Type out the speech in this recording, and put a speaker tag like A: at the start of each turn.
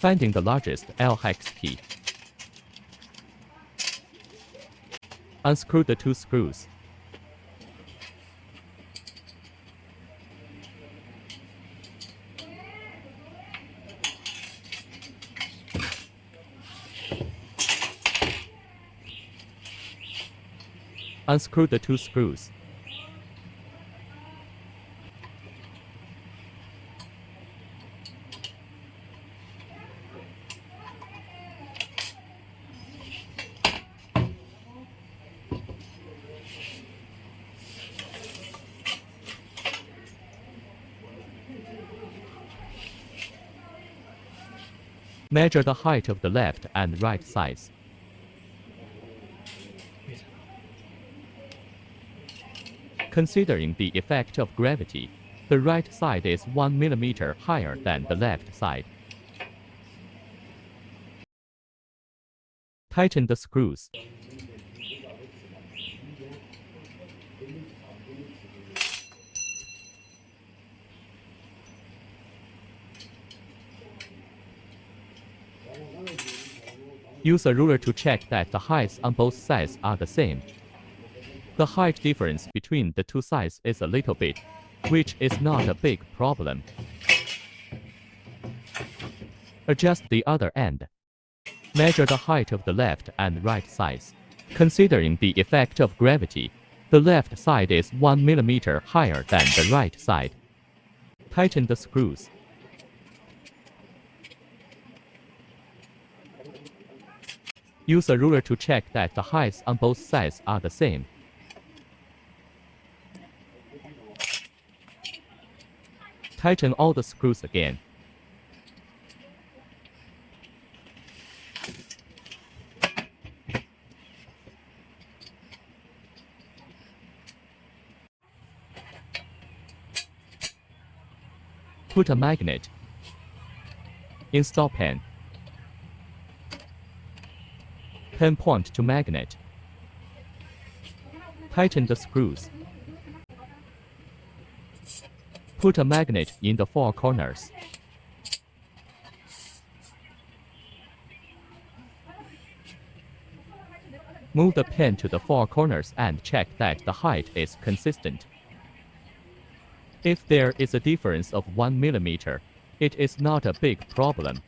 A: Finding the largest L hex key. Unscrew the 2 screws. Unscrew the 2 screws. Measure the height of the left and right sides. Considering the effect of gravity, the right side is 1 mm higher than the left side. Tighten the screws. Use a ruler to check that the heights on both sides are the same. The height difference between the 2 sides is a little bit, which is not a big problem. Adjust the other end. Measure the height of the left and right sides. Considering the effect of gravity, the left side is 1 mm higher than the right side. Tighten the screws. Use a ruler to check that the heights on both sides are the same. Tighten all the screws again. Put a magnet. Install pen. Pen point to magnet. Tighten the screws. Put a magnet in the 4 corners. Move the pen to the 4 corners and check that the height is consistent. If there is a difference of 1 mm, it is not a big problem.